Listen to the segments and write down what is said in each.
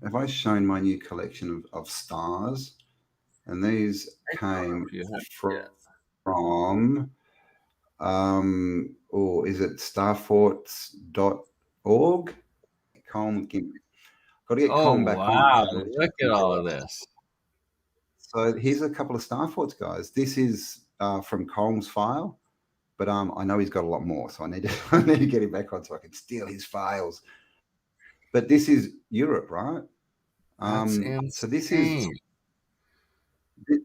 have I shown my new collection of stars? And these came from, or is it starforts.org? Colm, got to get Colm back on. Wow, look at all of this. So here's a couple of Starforts, guys. This is from Colm's file, but I know he's got a lot more, so I need to get him back on so I can steal his files. But this is Europe, right? That's insane. So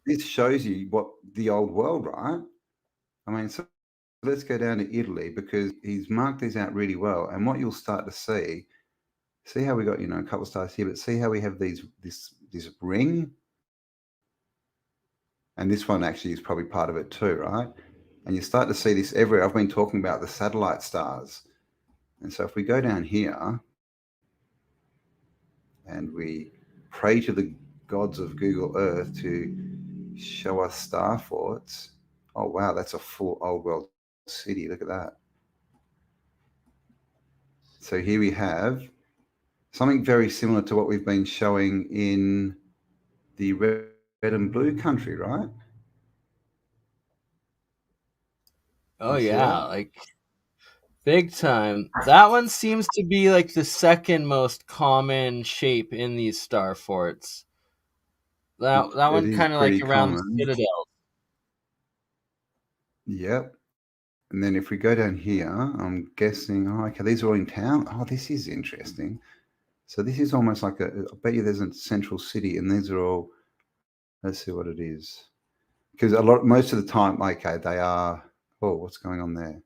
this shows you what the old world, right? I mean, so let's go down to Italy because he's marked these out really well. And what you'll start to see how we got, a couple of stars here, but see how we have this ring? And this one actually is probably part of it too, right? And you start to see this everywhere. I've been talking about the satellite stars. And so if we go down here and we pray to the gods of Google Earth to show us star forts. Oh, wow, that's a full old world city. Look at that. So here we have something very similar to what we've been showing in the red and blue country, right? Oh, yeah, like big time. That one seems to be like the second most common shape in these star forts. That one kind of like around the citadel. Yep. And then if we go down here, I'm guessing, okay, these are all in town. Oh, this is interesting. So this is almost like I bet you there's a central city, and these are all, let's see what it is. Because most of the time, okay, they are, oh, what's going on there?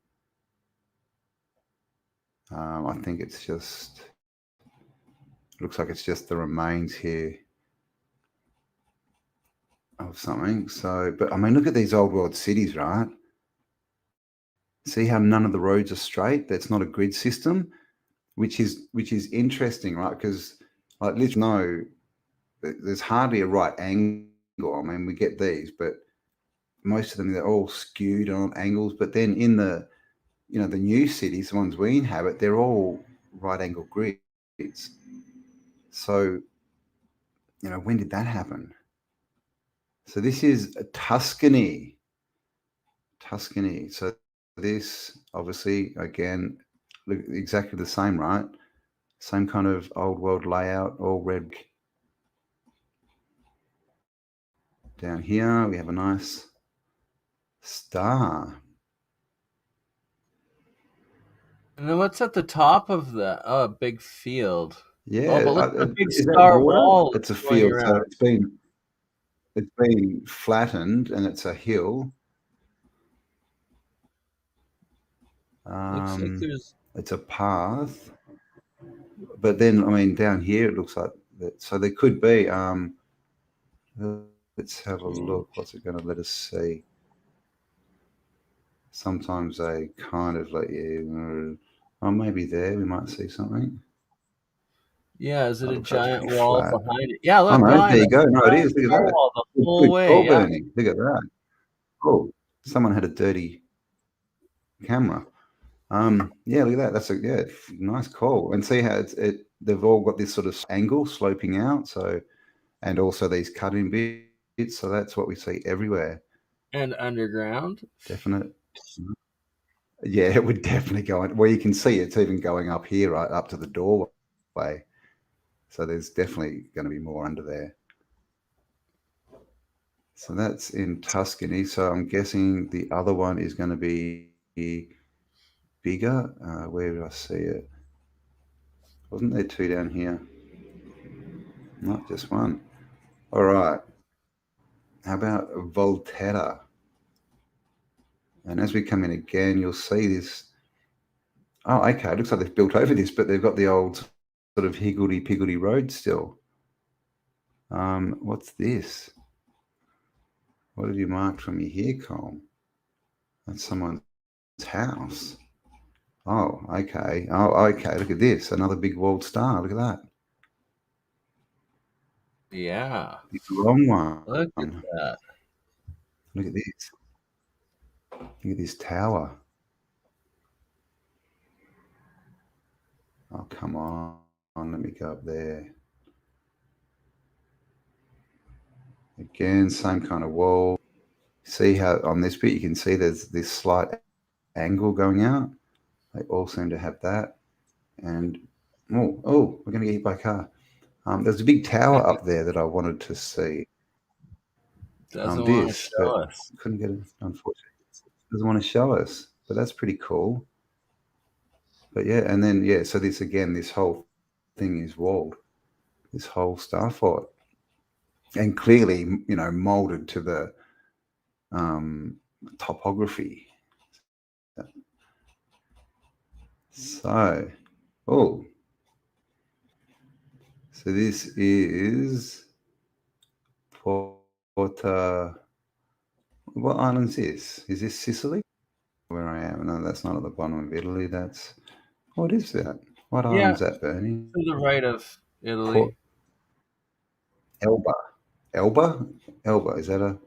I think it's just, looks like it's just the remains here of something. So, but I mean, look at these old world cities, right? See how none of the roads are straight? That's not a grid system, which is interesting, right? Because like literally there's hardly a right angle. I mean, we get these, but most of them, they're all skewed on angles. But then in the, the new cities, the ones we inhabit, they're all right angle grids. So, when did that happen? So this is Tuscany. So this, obviously, again, look exactly the same, right? Same kind of old world layout, all red. Down here, we have a nice star. And then what's at the top of the big field? Yeah, oh, but look at the big star wall. It's a field, so it's been flattened and it's a hill. Looks like there's. It's a path, but then I mean down here it looks like that. So there could be. Let's have a look. What's it going to let us see? Sometimes they kind of let you. Oh, maybe there we might see something. Yeah, is it a giant wall behind it? Yeah, look. Oh, no, there you go. No, it is. Look at that. The whole way. Yeah. Burning. Look at that. Oh, someone had a dirty camera. Yeah, look at that. That's a nice call. And see how they've all got this sort of angle sloping out. So, and also these cutting bits. So that's what we see everywhere. And underground. Definite. Yeah, it would definitely go on. Well, you can see it's even going up here, right up to the doorway. So there's definitely going to be more under there. So that's in Tuscany. So I'm guessing the other one is going to be bigger. Where did I see it? Wasn't there two down here? Not just one. All right. How about Volterra? And as we come in again, you'll see this. Oh, okay. It looks like they've built over this, but they've got the old sort of higgledy-piggledy road still. What's this? What have you marked for me here, Colm? That's someone's house. Oh, okay. Oh, okay. Look at this. Another big walled star. Look at that. Yeah. The wrong one. Look at that. Look at this. Look at this tower. Oh, come on. Let me go up there. Again, same kind of wall. See how on this bit you can see there's this slight angle going out. They all seem to have that. And we're going to get hit by a car. There's a big tower up there that I wanted to see. Doesn't want to show but us. couldn't get it, unfortunately. Doesn't want to show us, but that's pretty cool. But yeah, and then so this again, this whole thing is walled. This whole star fort, and clearly, molded to the topography. So, so this is Porta. What island is this? Is this Sicily? Where I am? No, that's not at the bottom of Italy. That's what is that? What island is that, Bernie? To the right of Italy. Elba. Elba? Elba. Is that a?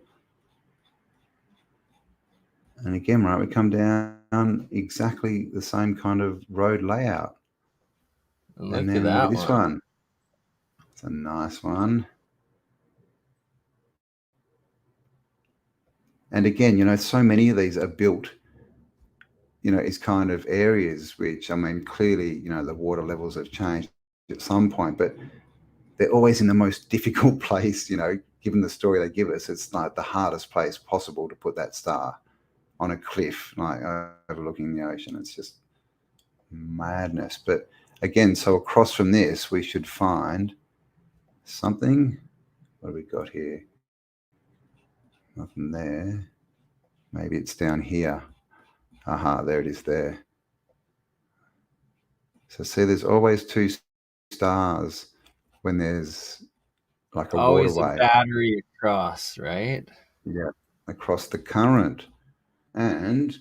And again, right, we come down exactly the same kind of road layout. And then look at this one. It's a nice one. And again, so many of these are built, is kind of areas which, I mean, clearly, the water levels have changed at some point, but they're always in the most difficult place, given the story they give us. It's like the hardest place possible to put that star on a cliff, like overlooking the ocean. It's just madness. But again, so across from this, we should find something. What have we got here? Nothing there. Maybe it's down here. Aha, there it is there. So see, there's always two stars when there's like a always waterway. A battery across, right? Yeah, across the current. And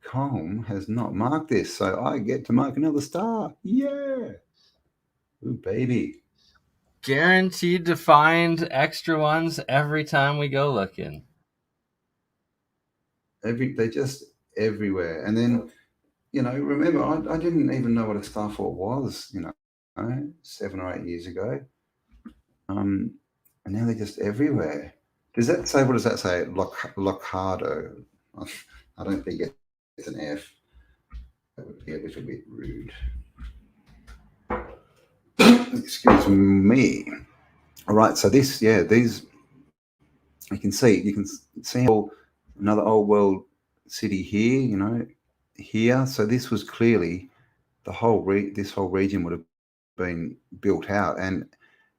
Colm has not marked this, so I get to mark another star. Yeah. Ooh, baby. Guaranteed to find extra ones every time we go looking. They're just everywhere. And then, remember, I didn't even know what a star fort was, 7 or 8 years ago. And now they're just everywhere. What does that say? Locado. I don't think it's an F. That would be a little bit rude. Excuse me. All right, so these, you can see how another old world city here, here. So this was clearly this whole region would have been built out. And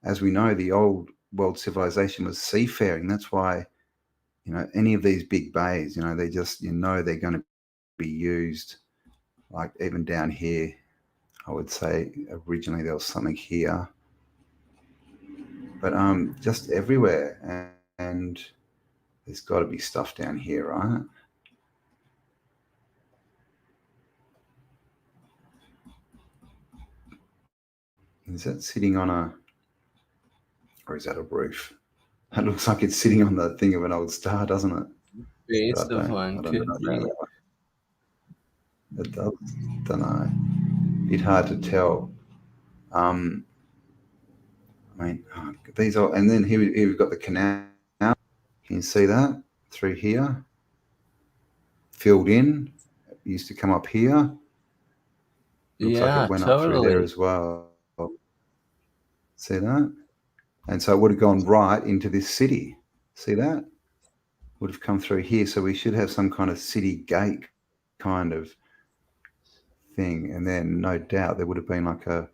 as we know, the old world civilization was seafaring. That's why, any of these big bays, they just, they're going to be used. Like even down here, I would say originally there was something here, but just everywhere. And there's got to be stuff down here, right? Is that sitting on or is that a roof? That looks like it's sitting on the thing of an old star, doesn't it? Base of one could be. It does. Don't know. It's hard to tell. I mean, these are, and then here we've got the canal. Can you see that through here? Filled in. It used to come up here. Looks like it went up through there as well. See that? And so it would have gone right into this city. See that? Would have come through here. So we should have some kind of city gate kind of thing. And then no doubt there would have been like a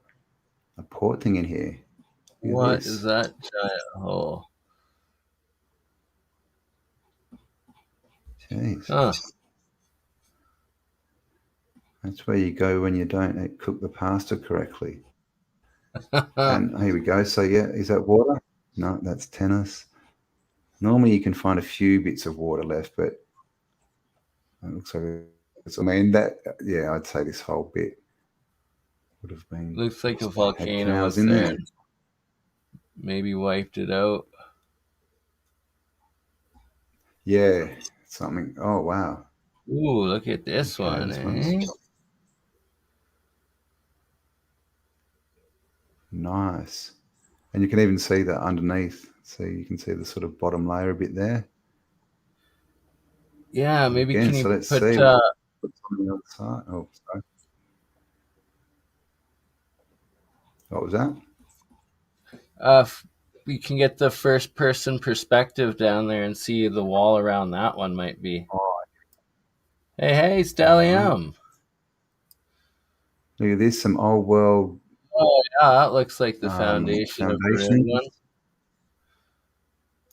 port thing in here. What is that giant hole? Jeez. Huh. That's where you go when you don't cook the pasta correctly. And here we go. So is that water? No, that's tennis. Normally you can find a few bits of water left, but it looks like it's, I mean, I'd say this whole bit would have been. Looks like a volcano was in there. Maybe wiped it out. Yeah, something. Oh, wow. Ooh, look at this one, eh? Nice. And you can even see that underneath. So you can see the sort of bottom layer a bit there. Yeah, maybe Again, can so you let's put see what's on the other side. Oh, sorry. What was that? you can get the first person perspective down there and see the wall around that one might be. Oh, Hey, all right. Stellium. Look at this, some old world Oh yeah, that looks like the foundation of a red foundations. one.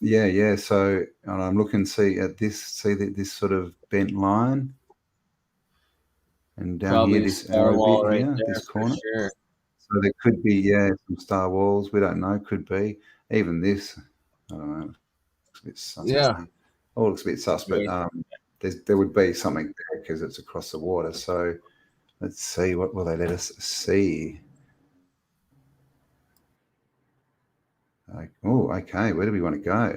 Yeah, yeah. So and I'm looking, see at this, see that this sort of bent line, and down here, Probably this Star arrow bit Wall right here, there this for corner. sure. So there could be, yeah, some star walls. We don't know. Could be even this. I don't know. Looks a bit Yeah. sus. All looks a bit sus, but there would be something there because it's across the water. So let's see, what will they let us see? Like, oh, okay. Where do we want to go?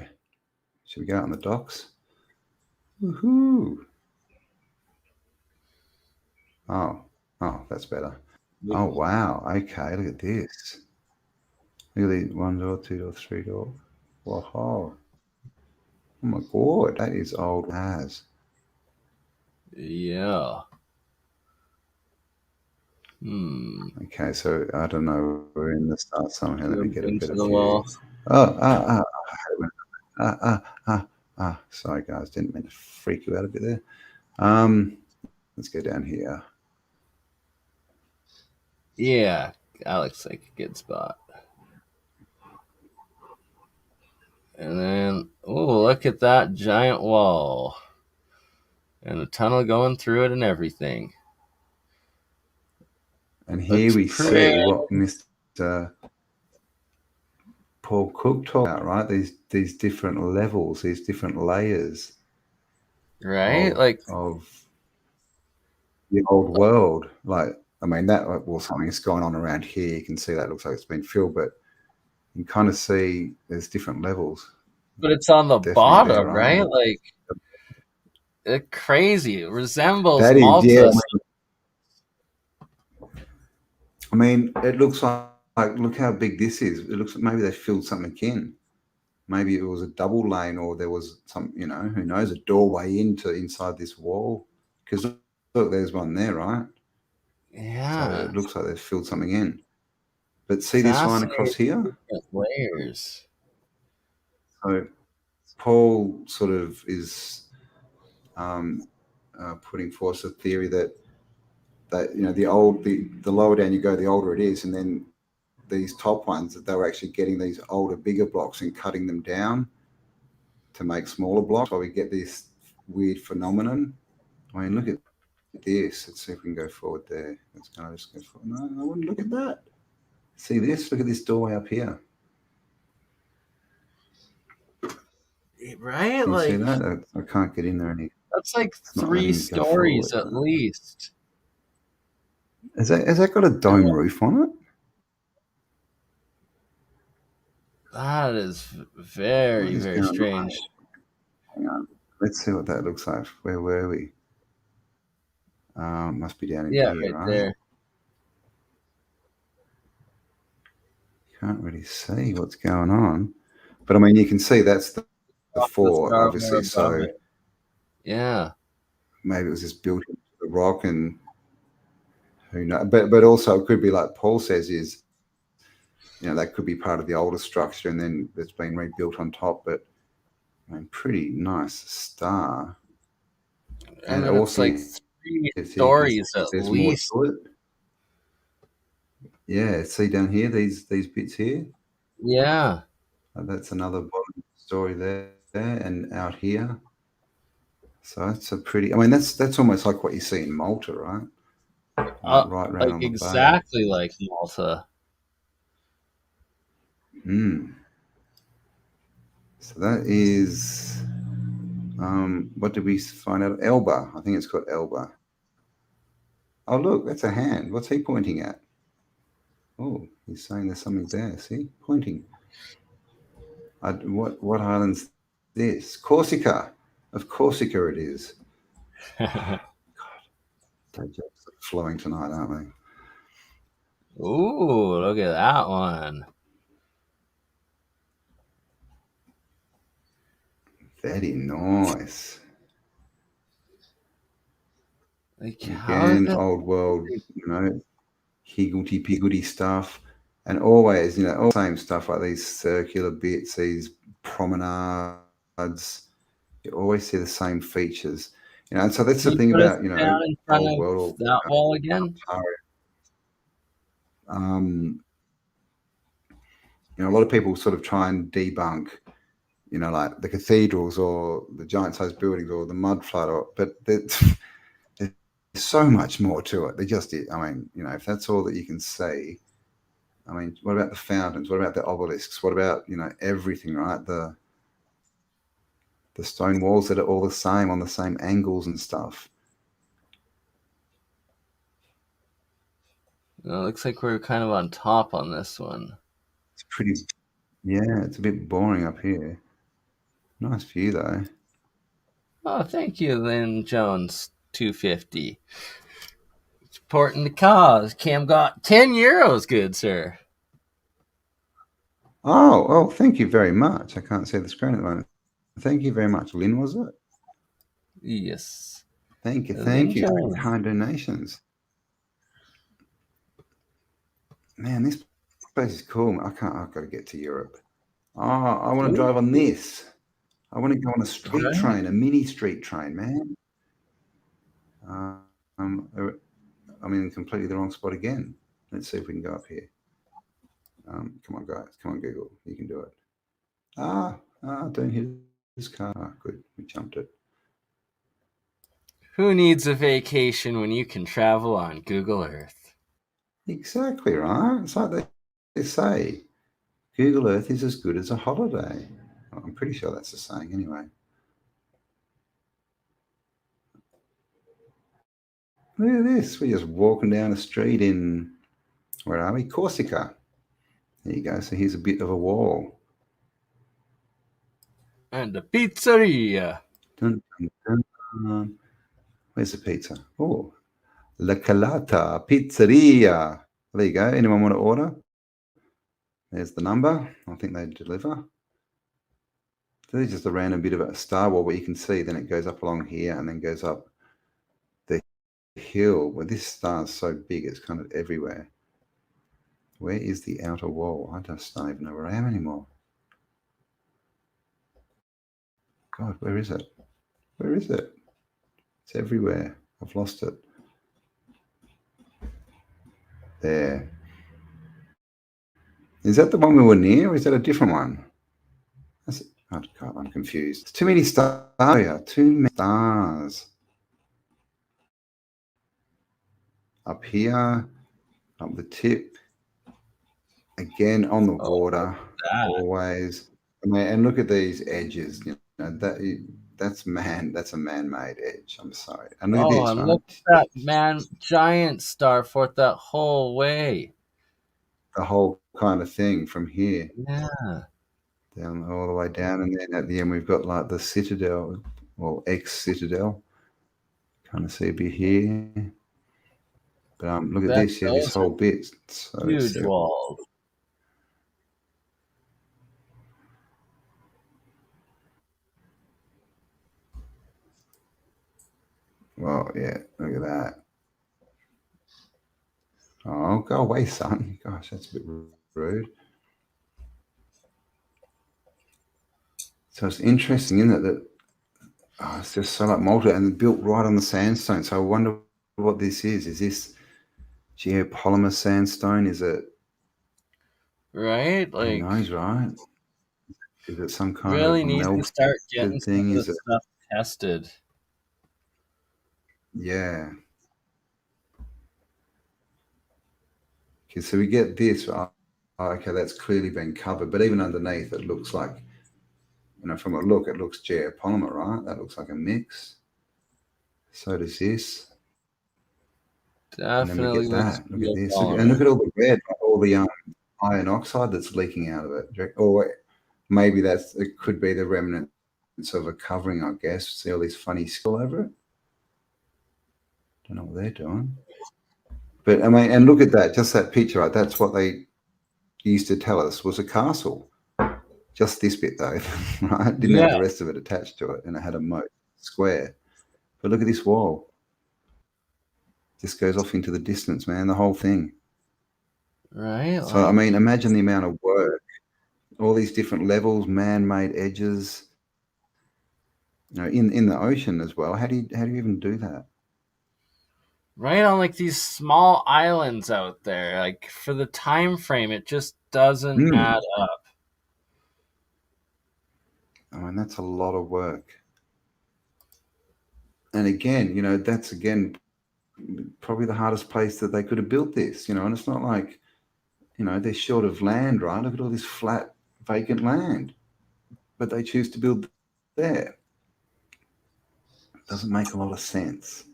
Should we go out on the docks? Woohoo! Oh, oh, that's better. Oh wow. Okay, look at this. Look at these, one door, two door, three door. Whoa! Oh my god, that is old as. Yeah. Hmm. Okay, so I don't know. We're in the start somehow. Let me get a Jumping to better the view. wall. Oh, Sorry, guys, didn't mean to freak you out a bit there. Let's go down here. Yeah, that looks like a good spot. And then, oh, look at that giant wall. And a tunnel going through it and everything. And here Looks we pretty. see what Mr. Paul Cook talked about, right? These different levels, these different layers Right? of Like, the old world. Like, I mean, that well, something's going on around here. You can see that looks like it's been filled, but you can kind of see there's different levels. but it's on the Definitely there, bottom, right? right? Like, it's crazy. It resembles That is, yeah. Malta. I mean, it looks like look how big this is. It looks like maybe they filled something in. Maybe it was a double lane, or there was some, who knows, a doorway into inside this wall. Because look, there's one there, right? So Yeah. it looks like they've filled something in. But see this line across Fascinating here? different layers. So Paul sort of is putting forth a theory that the lower down you go, the older it is, and then these top ones, that they were actually getting these older, bigger blocks and cutting them down to make smaller blocks. So we get this weird phenomenon. I mean, look at this. Let's see if we can go forward there. Let's go. Just go forward. No, I wouldn't look at that. See this? Look at this doorway up here. Right? Can you see Like, that? I can't get in there any. that's like It's not 3 letting me go stories forward. at least. Has that got a dome roof on it? That is What very, is very going on? strange. Hang on. Let's see what that looks like. Where were we? Must be down in Yeah, here, right right? there. Can't really see what's going on. But I mean, you can see that's the Off the fort, Star Wars obviously. above So it. Yeah. maybe it was just built into the rock, and who knows? But also it could be like Paul says, is that could be part of the older structure, and then it's been rebuilt on top. But I mean, pretty nice star, And and then it's also like you 3 can see stories at there's more least. to it. Yeah, see down here, these bits here. Yeah. That's another bottom story there, and out here. So that's a pretty. I mean, that's almost like what you see in Malta, right? Uh, Right around like on the bay. exactly like Malta. Hmm. So that is. What did we find out? Elba. I think it's called Elba. Oh, look, that's a hand. What's he pointing at? Oh, he's saying there's something there. See, pointing. What island's this? Corsica. Of Corsica it is. They're just flowing tonight, aren't they? Ooh, look at that one. Very nice. Like, how Again, does old world, higgledy piggledy stuff. And always, all the same stuff like these circular bits, these promenades. You always see the same features. And so that's Can the you thing put us about, down in front old of world that wall again? a lot of people sort of try and debunk, like the cathedrals or the giant-sized buildings or the mud flood, but there's so much more to it. They just did. I mean, if that's all that you can see, I mean, what about the fountains? What about the obelisks? What about, everything, right? The stone walls that are all the same on the same angles and stuff. Well, it looks like we're kind of on top on this one. It's pretty, yeah, it's a bit boring up here. Nice view though. Oh, thank you, Lynn Jones, 250. Supporting the cause. Cam got 10 euros, good sir. Oh, well, thank you very much. I can't see the screen at the moment. Thank you very much. Lynn, was it? Yes. Thank you. Lynn Thank you for Jones. your kind donations. Man, this place is cool. I've got to get to Europe. Oh, I want to drive on this. I want to go on a street train, a mini street train, man. I'm in completely the wrong spot again. Let's see if we can go up here. Come on, guys. Come on, Google. You can do it. Don't hit this car. Good. We jumped it. Who needs a vacation when you can travel on Google Earth? Exactly right. It's like they say, Google Earth is as good as a holiday. I'm pretty sure that's the saying anyway. Look at this. We're just walking down the street in, where are we? Corsica. There you go. So here's a bit of a wall. And a pizzeria. Dun, dun, dun. Where's the pizza? Oh, La Calata Pizzeria. There you go. Anyone want to order? There's the number. I think they deliver. There's just a random bit of a star wall, but you can see then it goes up along here and then goes up the hill. Well, this star's so big, it's kind of everywhere. Where is the outer wall? I just don't even know where I am anymore. God, where is it? Where is it? It's everywhere. I've lost it. There. Is that the one we were near, or is that a different one? That's, oh God, I'm confused. There's too many stars. Too many stars. Up here, up the tip. Again on the water. Always. I mean, and look at these edges. That's a man-made edge. I'm sorry. And look at this, and right? look at that giant star fort that whole way. The whole kind of thing from here. Yeah. Down all the way down, and then at the end we've got like the citadel, or ex-citadel. Kind of see a bit here. But look at this. Yeah, this whole bit. So huge walls. Well, yeah, look at that. Oh, go away, son. Gosh, that's a bit rude. So it's interesting, isn't it, that it's just so like molten and built right on the sandstone. So I wonder what this is. Is this geopolymer sandstone? Is it? Right? Like, who knows, right? Is it some kind really of need to melted start getting thing? some of Is this it? stuff tested. Yeah. Okay, so we get this. Okay, that's clearly been covered, but even underneath, it looks like, from a look, it looks geopolymer, right? That looks like a mix. So does this. Definitely. And then we get that. Look at this. And look at all the red, all the iron oxide that's leaking out of it. Or maybe it could be the remnants of a covering, I guess. See all this funny skill over it? Don't know what they're doing. But I mean, and look at that, just that picture, right? That's what they used to tell us was a castle. Just this bit though, right? Didn't have the rest of it attached to it, and it had a moat square. But look at this wall. Just goes off into the distance, man. The whole thing. Right. So I mean, imagine the amount of work, all these different levels, man-made edges. You know, in the ocean as well. How do you even do that? Right, on like these small islands out there, like for the time frame, it just doesn't add up. I mean, that's a lot of work. And again, you know, that's again probably the hardest place that they could have built this. You know, and it's not like, you know, they're short of land, right? Look at all this flat, vacant land, but they choose to build there. Doesn't make a lot of sense.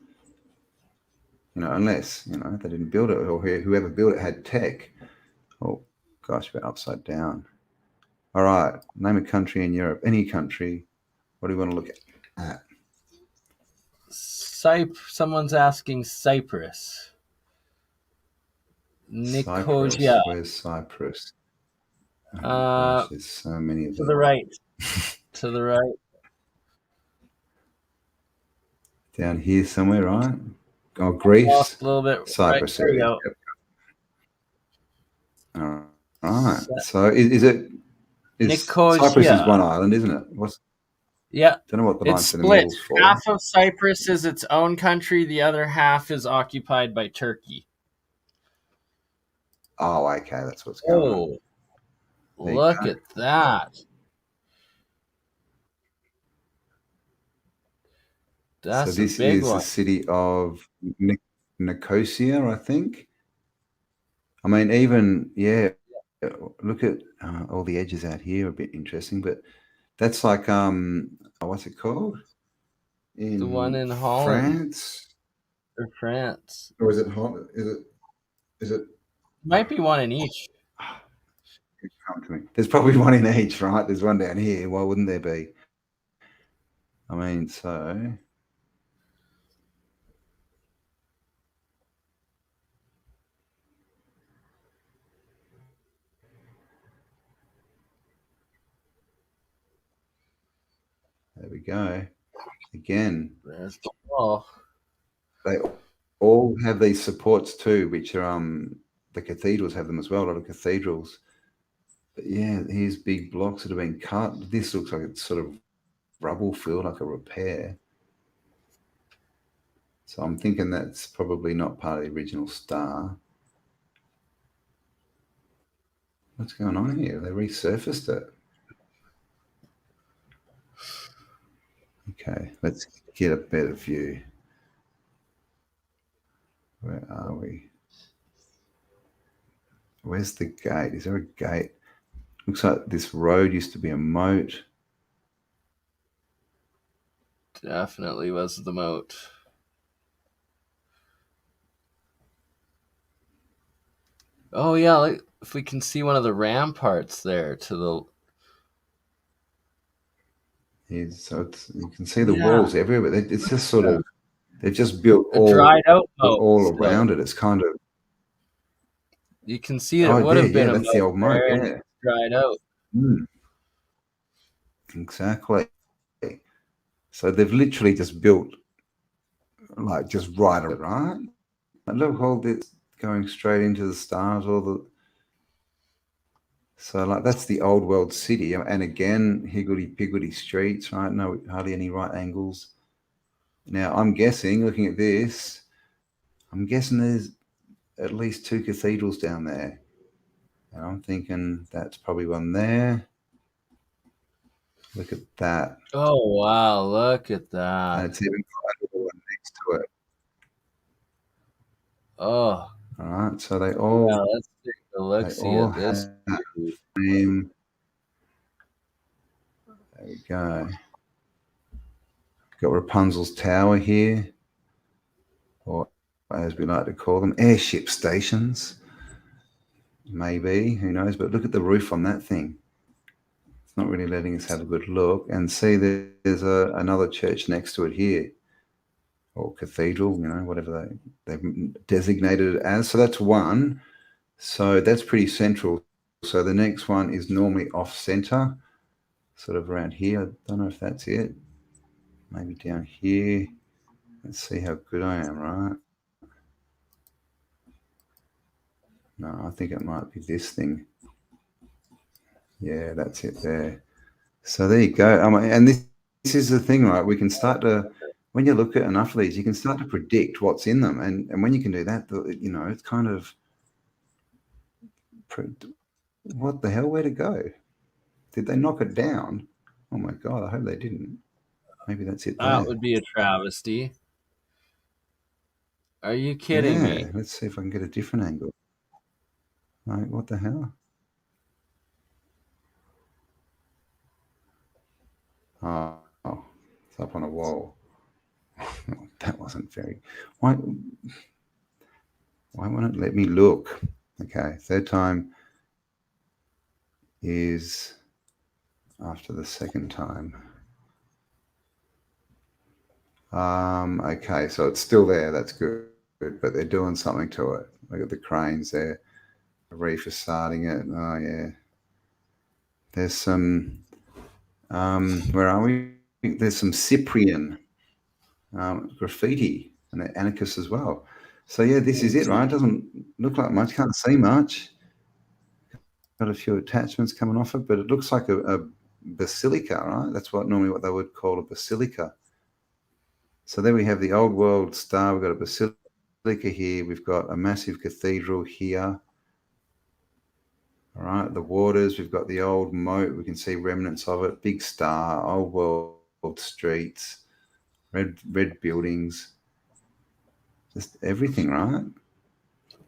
You know, unless, you know, they didn't build it, or whoever built it had tech. Oh, gosh, we're upside down. All right, name a country in Europe, any country. What do you want to look at? Someone's asking Cyprus. Nicosia. Cyprus. Where's Cyprus? Oh, gosh, there's so many of them. To the right. To the right. Down here somewhere, right? Oh, Greece. A little bit. Cyprus. Right, there you go. All right. So is it? Nicosia. Cyprus is one island, isn't it? Yeah. Don't know what the line it's for the split. middle's for. Half of Cyprus is its own country. The other half is occupied by Turkey. Oh, okay. That's what's going on. Look at that. That's so this is the city of Nicosia, I think. I mean, even, yeah, look at all the edges out here, a bit interesting, but that's like, what's it called? The one in Holland. France? Or France. Or is it Holland? Is it? Might be one in each. Come to me. There's probably one in each, right? There's one down here. Why wouldn't there be? I mean, so... There we go. Again. There's the wall. They all have these supports too, which are the cathedrals have them as well. A lot of cathedrals. But yeah, here's big blocks that have been cut. This looks like it's sort of rubble filled, like a repair. So I'm thinking that's probably not part of the original star. What's going on here? They resurfaced it. Okay, let's get a better view. Where are we? Where's the gate? Is there a gate? Looks like this road used to be a moat. Definitely was the moat. Oh yeah, like if we can see one of the ramparts there to the... So you can see the walls everywhere. It's just sort of, they've just built dried out all around it. It's kind of... You can see it would have been that's the old moat, yeah. Dried out. Exactly. So they've literally just built, like, just right. And look, all this going straight into the stars, so like that's the old world city. And again, higgledy-piggledy streets, right? No, hardly any right angles. Now, I'm guessing, looking at this, I'm guessing there's at least 2 cathedrals down there. And I'm thinking that's probably one there. Look at that. Oh, wow. Look at that. And it's even got one next to it. Oh. All right. So they all... Yeah, let's take a look-see at this. There we go. Got Rapunzel's Tower here. Or as we like to call them, airship stations. Maybe. Who knows? But look at the roof on that thing. Not really letting us have a good look. And see, there's another church next to it here, or cathedral, you know, whatever they've designated it as. So that's one. So that's pretty central. So the next one is normally off center. sort of around here. I don't know if that's it. Maybe down here. Let's see how good I am, right? No, I think it might be this thing. Yeah, that's it there. So there you go. And this is the thing, right? We can start to, when you look at enough of these, you can start to predict what's in them. And when you can do that, it's kind of, what the hell, where to go? Did they knock it down? Oh my God, I hope they didn't. Maybe that's it That there. would be a travesty. Are you kidding Yeah, me? let's see if I can get a different angle. Like, what the hell? Oh, it's up on a wall. That wasn't very. Why? Why won't it let me look? Okay, third time is after the second time. Okay, so it's still there. That's good, but they're doing something to it. Look at the cranes there. The reef is starting it. Oh yeah. There's some. Where are we? There's some Cyprian graffiti and anarchists as well. So yeah, this is it, right? It doesn't look like much. Can't see much. Got a few attachments coming off it, but it looks like a basilica, right? That's what they would call a basilica. So there we have the old world star. We've got a basilica here. We've got a massive cathedral here. All right, the waters. We've got the old moat. We can see remnants of it. Big star, old world streets, red buildings, just everything, right?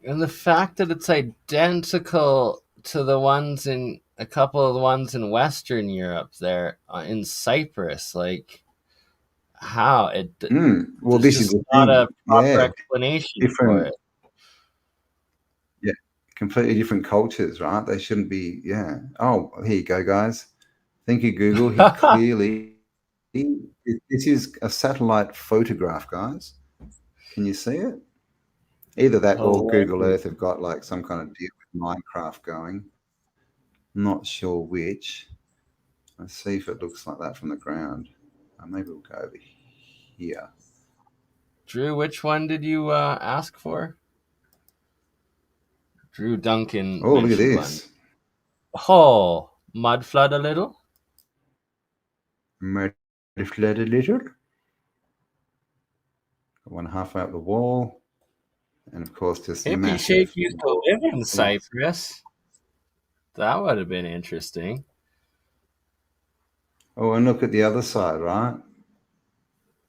And the fact that it's identical to the ones in a couple of the ones in Western Europe there in Cyprus, like how it Well, there's this is just the not thing. a proper Yeah, explanation for different. it. Yeah, completely different cultures, right? They shouldn't be. Yeah. Oh, here you go, guys. Thank you, Google. He clearly. This is a satellite photograph, guys. Can you see it? Either that or Google Hilarious. Earth have got like some kind of deal with Minecraft going. Not sure which. Let's see if it looks like that from the ground. Maybe we'll go over here. Drew, which one did you ask for? Drew Duncan Oh, look at mentioned one. this. Oh, mud flood a little? Murder flood a little. Got one halfway up the wall. And of course, just Hippie Shake massive. used to live in Cyprus. That would have been interesting. Oh, and look at the other side, right?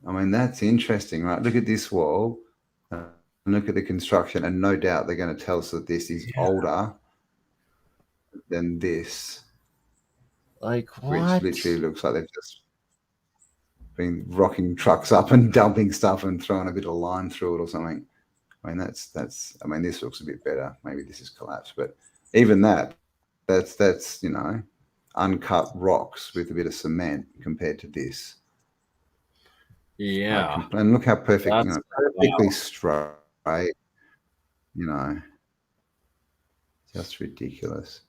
I mean, that's interesting, right? Look at this wall and look at the construction. And no doubt they're going to tell us that this is Yeah. older than this, Like which what? literally looks like they've just been rocking trucks up and dumping stuff and throwing a bit of lime through it or something. I mean, I mean, this looks a bit better. Maybe this is collapsed, but even that's uncut rocks with a bit of cement compared to this. Yeah. And look how perfect, That's perfectly wow. straight, you know, just ridiculous.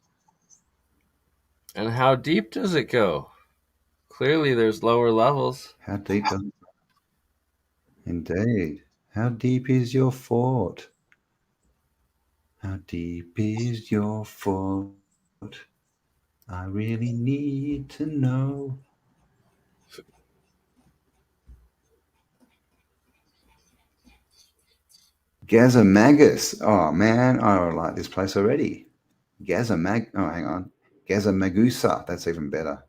And how deep does it go? Clearly there's lower levels. How deep does Indeed. How deep is your fort? How deep is your fort? I really need to know. Gazamagus. Oh man, I like this place already. Oh, hang on. Gazamagusa. That's even better.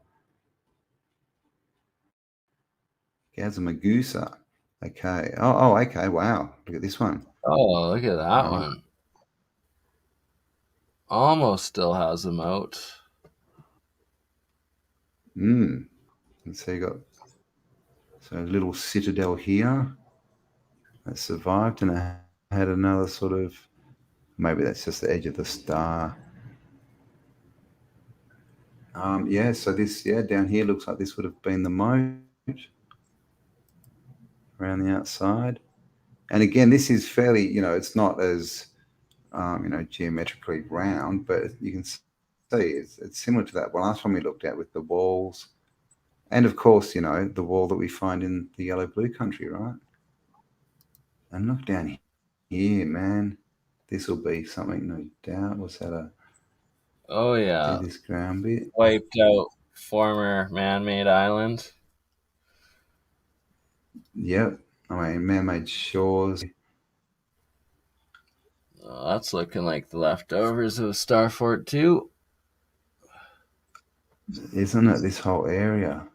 Gazamagusa. Okay. Okay. Wow. Look at this one. Oh, look at All that right. one. Almost still has a moat. And so you got a little citadel here that survived, and it had another sort of, maybe that's just the edge of the star. Yeah, so this, down here looks like this would have been the moat around the outside. And again, this is fairly, it's not as, geometrically round, but you can see, it's similar to that last one we looked at with the walls, and of course, the wall that we find in the yellow blue country, right? And look down here, man. This will be something, no doubt. What's that? Oh See yeah, this ground bit? wiped out former man-made island. Yep. I mean, man-made shores. Oh, that's looking like the leftovers of Starfort too. Isn't it? This whole area.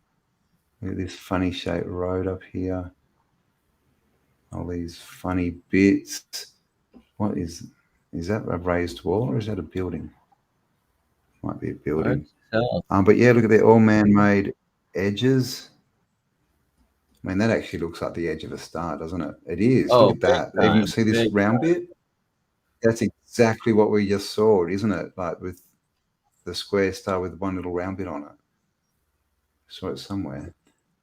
Look at this funny shaped road up here. All these funny bits. What is that a raised wall or is that a building? Might be a Hard building. to tell. But yeah, look at the all man-made edges. I mean, that actually looks like the edge of a star, doesn't it? It is. Look Oh, at big that. Even time. see this Big round time. bit? That's exactly what we just saw, isn't it? Like with the square star with one little round bit on it. Saw it somewhere.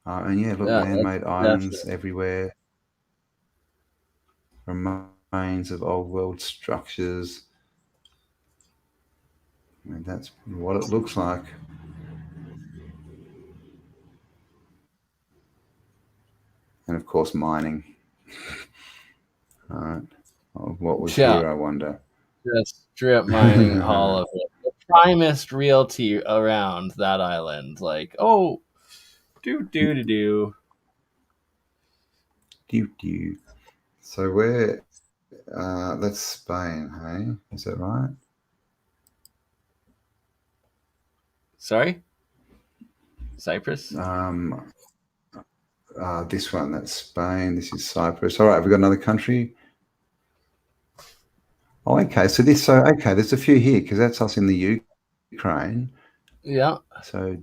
And yeah, look, Yeah, man-made that's islands definitely. everywhere. Remains of old world structures. I mean, that's what it looks like. And of course, mining. All right. Oh, what was Yeah, here, I wonder? just strip mining all of it. The primest realty around that island. Like, oh, do. Doo-doo. So that's Spain, hey? Is that right? Sorry, Cyprus. Um, this one, that's Spain. This is Cyprus. All right, have we got another country? Oh, okay. Okay, there's a few here because that's us in the Ukraine. Yeah, So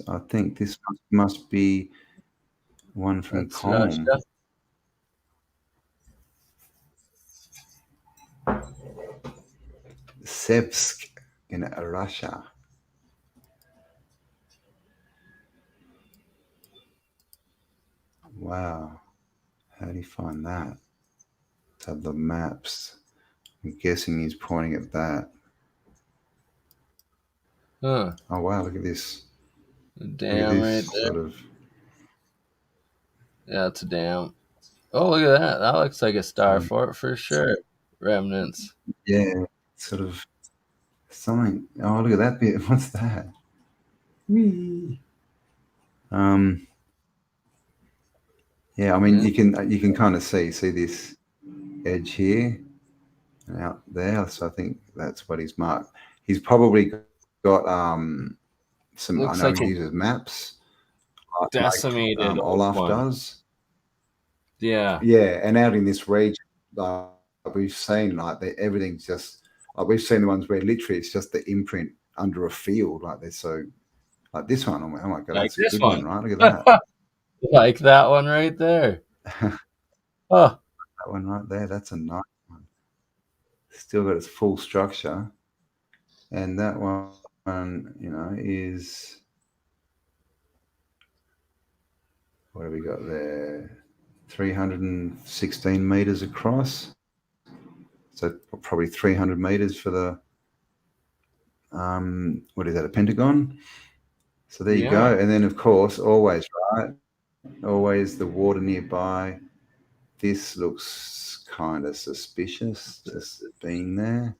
I think this must be one from that's Russia. Com. Sevsk in Russia. Wow. How do you find that? So the maps. I'm guessing he's pointing at that. Huh. Oh wow, look at this. The Look at dam this right there. sort of. Yeah, it's a dam. Oh, look at that. That looks like a star Um, fort for sure. Remnants. yeah, sort of something. Oh, look at that bit. What's that? Whee. Um, yeah, I mean Yeah. you can kind of see this edge here and out there. So I think that's what he's marked. He's probably got some. I Looks know like he a uses maps like decimated old Olaf one. does. Yeah. Yeah, and out in this region, uh, we've seen like everything's just like we've seen the ones where literally it's just the imprint under a field. Like they're so like this one. Oh my god, Like that's a this good one, one. right? Look at Like that one right there. that. Oh, That one right there. That's a nice one. Still got its full structure, and that one, is what have we got there? 316 meters across. So probably 300 meters for the what is that? A pentagon. So there you yeah. go. And then, of course, always, right? Always the water nearby. This looks kind of suspicious, just being there.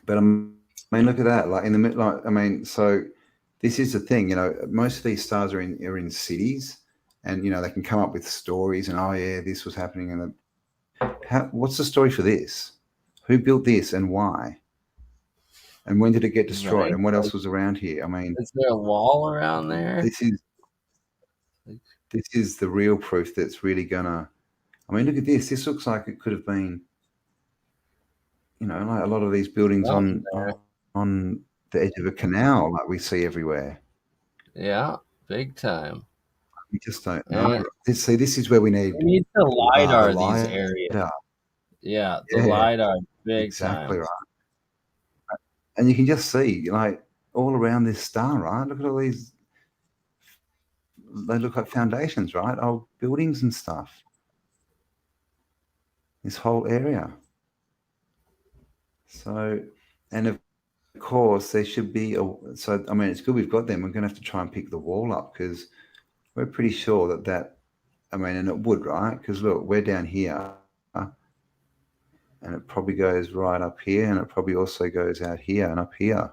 But I mean, look at that. Like in the middle, like, I mean, so this is the thing, most of these stars are in cities and, they can come up with stories and, oh, yeah, this was happening. And what's the story for this? Who built this and why? And when did it get destroyed? Right. And what Like, else was around here? I mean, is there a wall around there? this is Like, this is the real proof that's really gonna. I mean, look at this. This looks like it could have been, like a lot of these buildings something on there. on the edge of a canal, like we see everywhere. Yeah, big time. We just don't know. And This is where we we need need to the LiDAR these lidar. areas. Yeah, the Yeah, LiDAR, big exactly time. right. And you can just see, like, all around this star, right? Look at all these. They look like foundations, right? Old buildings and stuff. This whole area. So, and of course, there should be so I mean, it's good we've got them. We're going to have to try and pick the wall up because we're pretty sure that I mean, and it would, right? Because look, we're down here, and it probably goes right up here, and it probably also goes out here and up here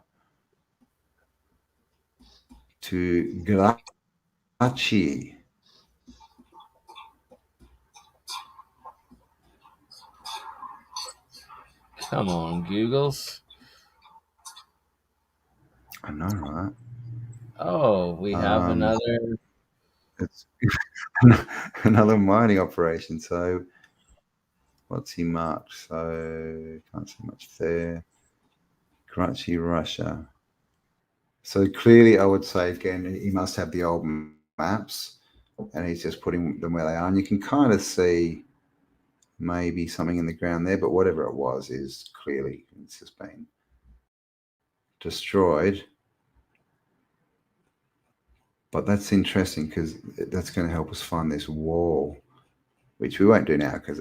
to Grachi. Come on, Googles. I know, right? Oh, we have another. It's another mining operation. So what's he marked? So can't see much there. Karachi, Russia. So clearly, I would say again, he must have the old maps, and he's just putting them where they are. And you can kind of see maybe something in the ground there, but whatever it was is clearly it's just been destroyed. But that's interesting because that's going to help us find this wall, which we won't do now because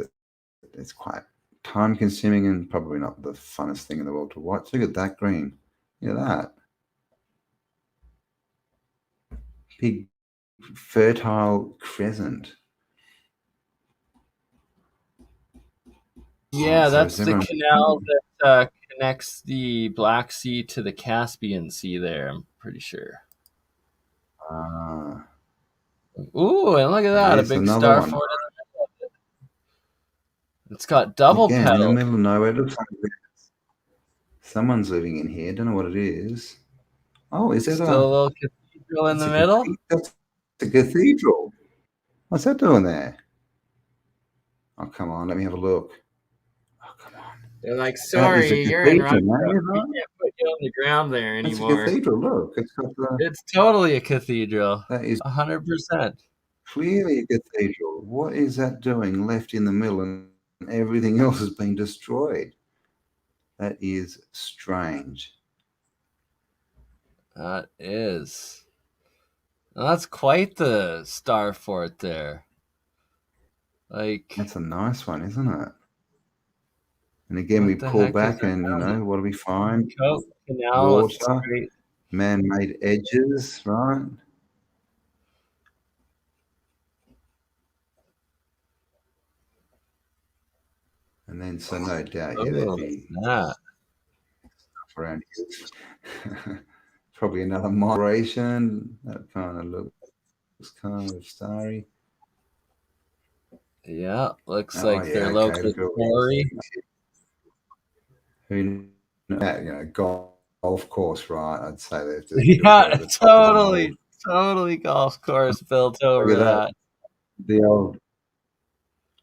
it's quite time consuming and probably not the funnest thing in the world to watch. Look at that green. Look at that. Big fertile crescent. Yeah, So that's the canal that connects the Black Sea to the Caspian Sea there, I'm pretty sure. Ooh, and look at that, a big another star one. fort in the middle of it. It's got double Again, in the pedal. middle of nowhere. It looks like someone's living in here. Don't know what it is. Oh, is it Still a little cathedral in the middle? That's a cathedral. What's that doing there? Oh, come on. Let me have a look. Oh, come on. They're like, That is a sorry, you're in Russia. cathedral, We man. can't put you on the ground there That's a anymore. cathedral. Look, it's got It's totally a cathedral. that is 100%. clearly a cathedral. What is that doing left in the middle and everything else has been destroyed? That is strange. That is. Well, that's quite the star fort there. Like, That's a nice one, isn't it? And again, we what the pull heck is back and, around what do we find? Coke Canal with Water, straight. man-made edges, right? And then, so no doubt, yeah, there'd Oh, be that. stuff around here. Probably another migration. That kind of looks kind of starry. Yeah, looks Oh, like yeah, their okay. local Look at all quarry. these. Who golf course, right? I'd say they've just built Yeah, over the top of an old. totally golf course built Look over at that. that. The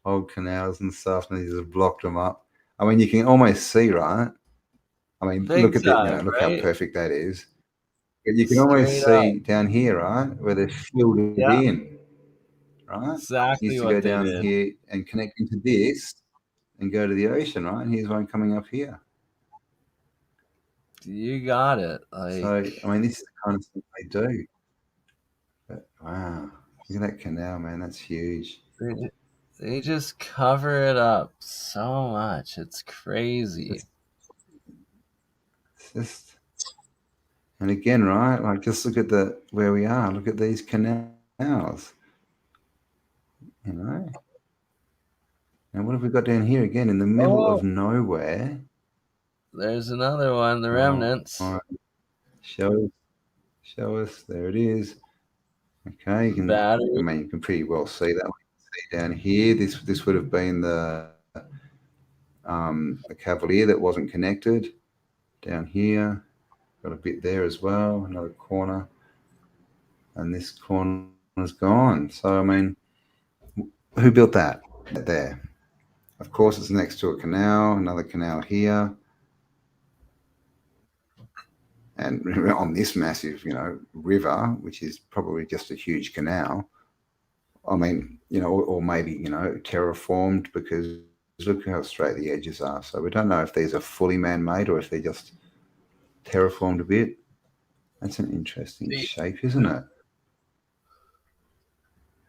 old canals and stuff, and they just blocked them up. I mean, you can almost see, right? I mean, look Big at it. time, Look how right? perfect that is. But you can almost Straight up. see down here, right, where they filled it Yeah, in, right? Used exactly to go what they down did. here and connect into this and go to the ocean, right? And here's one coming up here. You got it. So, Like, I mean, this is the kind of thing they do. But wow, look at that canal, man. That's huge. they, they just cover it up so much. It's crazy. It's just, and again, right? Like, just look at where we are. Look at these canals. You know. And what have we got down here again in the middle Oh, of nowhere? there's another one, the Oh, remnants. all right. Show us. There it is. Okay, I Battery. mean, you can pretty well see that. See down here, this would have been the Cavalier that wasn't connected. Down here, got a bit there as well, another corner, and this corner's gone. So I mean, who built that there? Of course, it's next to a canal. Another canal here. And on this massive, river, which is probably just a huge canal. I mean, or maybe, terraformed because look how straight the edges are. So we don't know if these are fully man-made or if they're just terraformed a bit. That's an interesting shape, isn't it?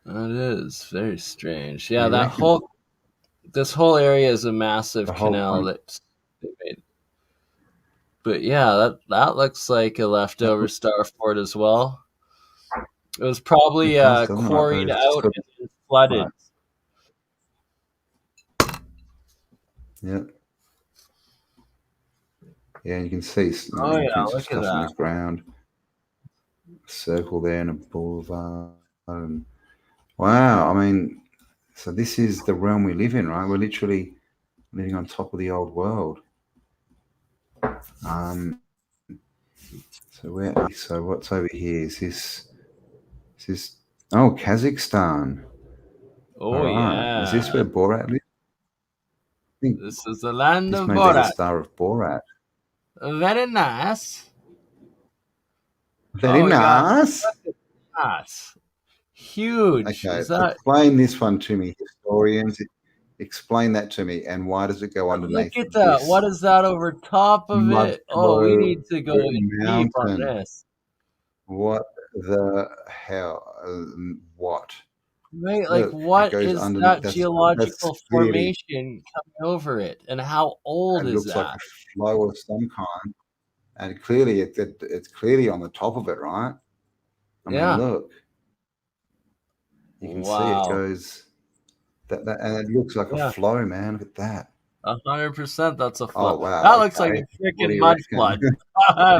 It is very strange. What Yeah, do you reckon? this whole area is a massive The whole canal point. that they made. But yeah, that looks like a That leftover look- star fort as well. It was probably it does, doesn't it? Like quarried those out sort of and then flooded. parts. Yeah. Yeah, you can see Oh yeah, imprints of look at stuff on the that. ground. A circle there and a boulevard. And wow, I mean, so this is the realm we live in, right? We're literally living on top of the old world. So where? So what's over here? Is this? Is this? Oh, Kazakhstan. All Oh right. Is this where yeah. Borat lives? I think This is the land this of may be the Borat. star of Borat. Very nice. Very Oh, we got nice. that. Huge. Okay, Is that explain this one to me, historians. Explain that to me, and why does it go look underneath at that. this What is that over top of mud it? Oh, we flow need to go in deep on mountain? this. What the hell? What? Right, like Look, it what goes is underneath. that That's geological clearly formation coming over it? And how old it is looks like that? a flow of some kind, and clearly it's clearly on the top of it, right? I mean, Yeah. look, you can see it Wow. goes that, and it looks like a Yeah. flow, man. Look at that. 100% that's a Oh flood. That wow. looks like Okay. a What do freaking you mud reckon? flood.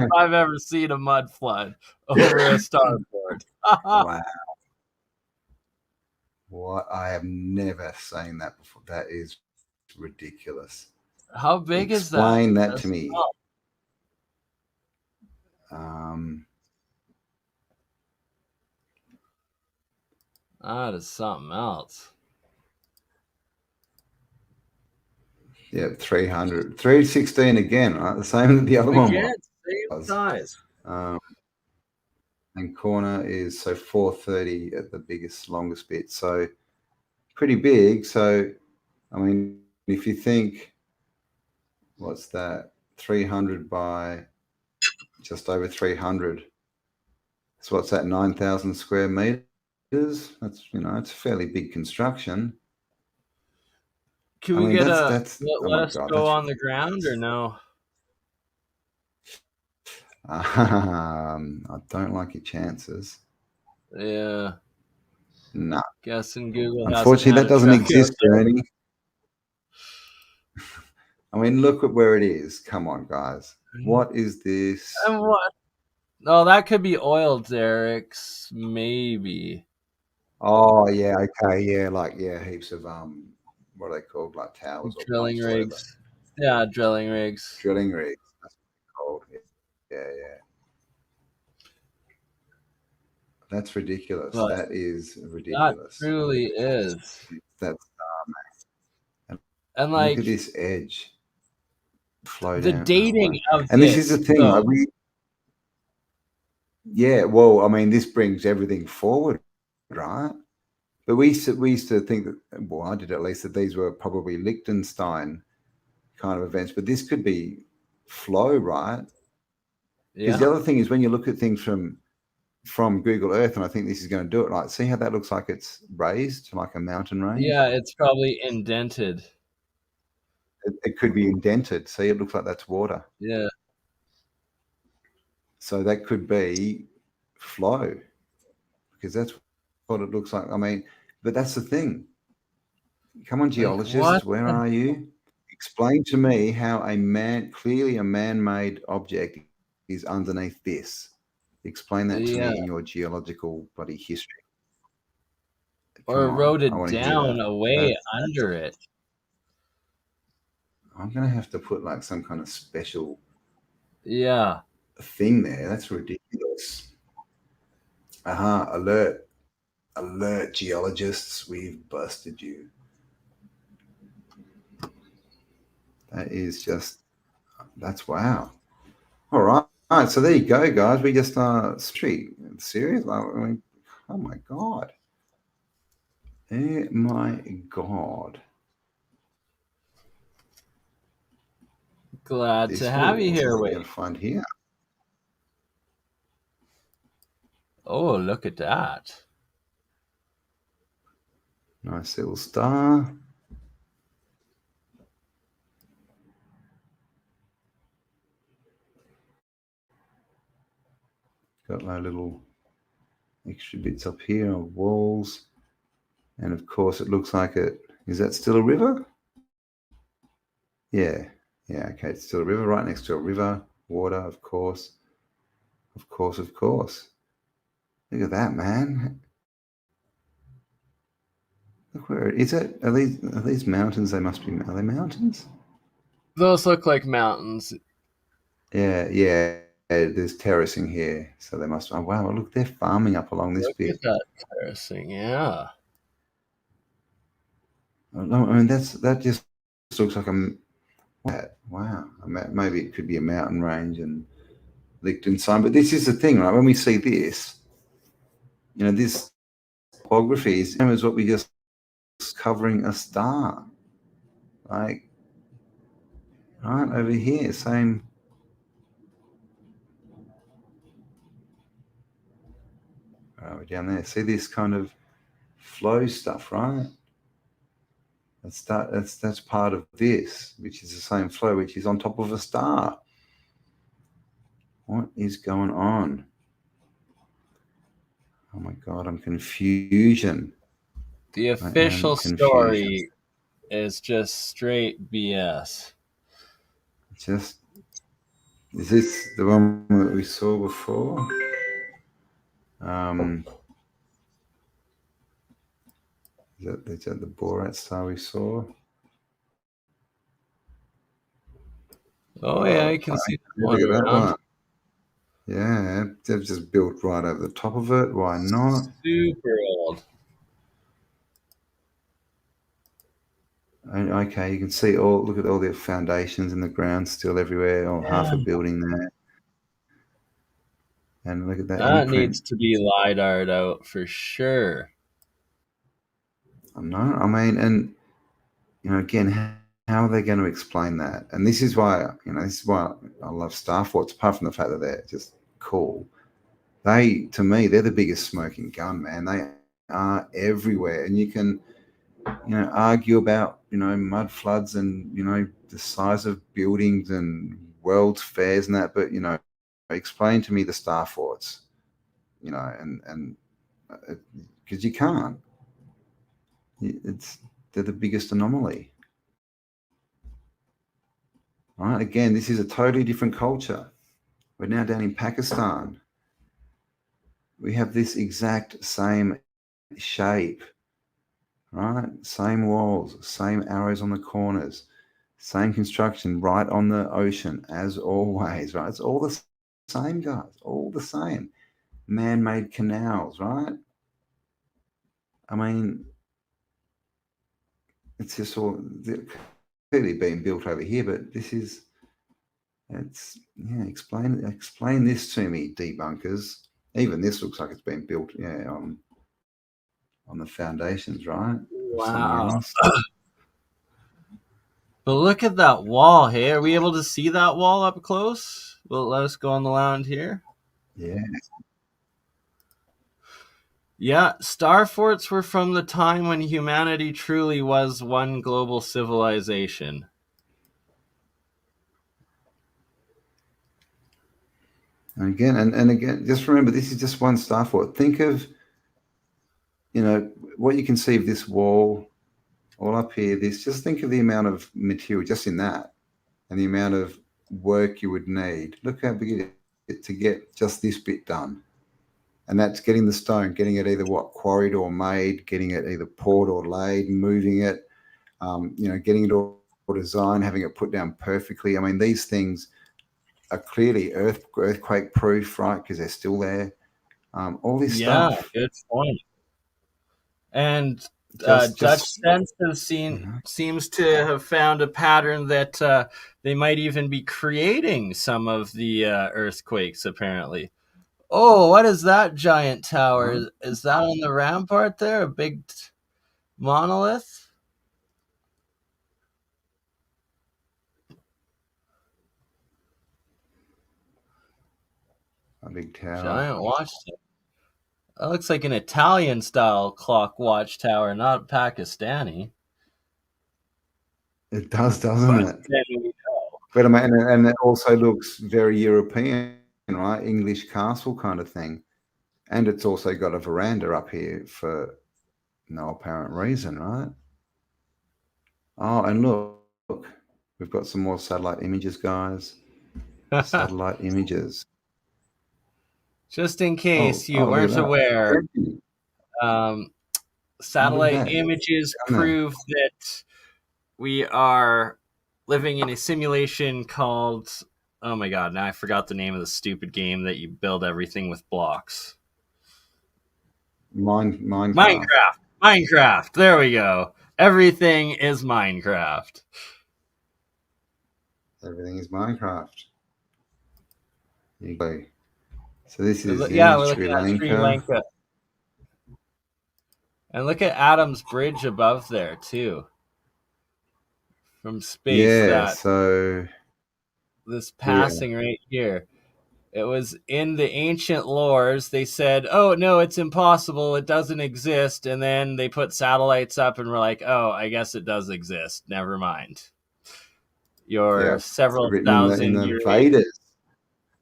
If I've ever seen a mud flood over a starboard. Wow. What? I have never seen that before. That is ridiculous. How big is that? Explain that to As me. well? Um, That is something else. yeah, 300, 316 again, right? The same that the other one Again, same was. size. Um, and corner is so 430 at the biggest, longest bit. So pretty big. So, I mean, if you think, what's that? 300 by just over 300. So what's that? 9,000 square meters. That's it's a fairly big construction. Can I we mean, get that's oh let my us god, go that's on the ground or ridiculous. no? I don't like your chances. Yeah. No, Guessing Google hasn't unfortunately, had that a doesn't truck out exist, Bernie. I mean, look at where it is. Come on, guys. there. What is this? And what? Oh, that could be oil derricks, maybe. Oh yeah, okay, yeah, like yeah, heaps of what are they called? Like towers or Drilling pumps or whatever. rigs. Yeah, drilling rigs. Drilling rigs. That's what they're called. Yeah, yeah. That's ridiculous. But That is that ridiculous. truly is. That's and And look like at this edge flow the down. Oh dating wow! of And this is the this, thing, though. like yeah. Well, I mean, this brings everything forward, right? But we used to think that. Well, I did at least that these were probably Liechtenstein kind of events, but this could be flow, right? Because Yeah. the other thing is when you look at things from Google Earth, and I think this is going to do it. Like, see how that looks like it's raised, like a mountain range. Yeah, it's probably indented. It could be indented. See, it looks like that's water. Yeah. So that could be flow because that's what it looks like. I mean, but that's the thing. Come on, Like what? geologists, where are you? Explain to me how clearly a man-made object is underneath this. Explain that to Yeah. me in your geological bloody history. Come Or on, I eroded want to hear down that. away under it. I'm going to have to put like some kind of special Yeah. thing there. That's ridiculous. Aha, alert. Alert, geologists, we've busted you. That is just, that's wow. All right. All right. So there you go, guys. We just, street. Serious? I mean, oh my God. Oh my God. Glad to This, have you what here, are we going Wade. to find here? Oh, look at that. Nice little star. got my little extra bits up here of walls. And of course, it looks like it. Is that still a river? Yeah. Yeah, okay. It's still a river right next to a river. Water, of course. Of course, of course. Look at that, man. Look where is it? Are these mountains? They must be. Are they mountains? Those look like mountains. Yeah, yeah. There's terracing here, so they must. Oh wow! Look, they're farming up along this Look bit. at that terracing, yeah. I mean, that just looks like a. Wow. Maybe it could be a mountain range and Liechtenstein, but this is the thing, right? When we see this, this topography is what we just covering a star, like right over here, same. We're down there. See this kind of flow stuff, right? That's part of this, which is the same flow, which is on top of a star. What is going on? Oh my god, I'm confusion. The official story is just straight BS. Is this the one that we saw before? Is that the Borat star we saw? Oh yeah, you can see that one Look at around. that one. Yeah, they've just built right over the top of it. Why not? Super old. Okay, you can see look at all the foundations in the ground still everywhere, or half a building there. And look at that That imprint. needs to be LiDAR'd out for sure. I know. I mean, and again, how are they going to explain that? And this is why I love Star Forts. Apart from the fact that they're just cool, to me, they're the biggest smoking gun, man. They are everywhere, and you can, argue about mud floods and the size of buildings and world's fairs and that, but explain to me the Star Forts, and because you can't. They're the biggest anomaly. Right? Again, this is a totally different culture. We're now down in Pakistan. We have this exact same shape, right? Same walls, same arrows on the corners, same construction right on the ocean as always, right? It's all the same, guys, all the same. Man-made canals, right? I mean, it's just all clearly being built over here, but explain this to me, debunkers. Even this looks like it's been built, on the foundations, right? Wow. But look at that wall. Hey, are we able to see that wall up close? Will it let us go on the lounge here? Yeah. Yeah, star forts were from the time when humanity truly was one global civilization. And again, just remember, this is just one star fort. Think of, what you can see of this wall all up here. Just think of the amount of material just in that and the amount of work you would need. Look how big it is to get just this bit done. And that's getting the stone, getting it either quarried or made, getting it either poured or laid, moving it, getting it all designed, having it put down perfectly. I mean, these things are clearly earthquake proof, right? Because they're still there. All this stuff. Yeah, good point. And Dutch Sense seems to have found a pattern that they might even be creating some of the earthquakes, apparently. Oh, what is that giant tower? Is that on the rampart there? A big monolith? A big tower. Giant watchtower. That looks like an Italian-style clock watchtower, not Pakistani. It does, doesn't it? But I mean, and it also looks very European, right? English castle kind of thing. And it's also got a veranda up here for no apparent reason, right? Oh, and look, we've got some more satellite images, guys. Satellite images. Just in case you Look at weren't that. aware, Look at satellite that. images Down there. prove that we are living in a simulation called, oh my god, now I forgot the name of the stupid game that you build everything with blocks. Minecraft. Minecraft. There we go. Everything is Minecraft. Everything is Minecraft. So this is Yeah, in we're Sri looking at Sri Lanka. Lanka. And look at Adam's bridge above there, too. From space, Yeah, that so this here. passing right here. It was in the ancient lores. They said, oh, no, it's impossible. It doesn't exist. And then they put satellites up and were like, oh, I guess it does exist. Never mind. Your Yeah. several Written in thousand the year. Vedas.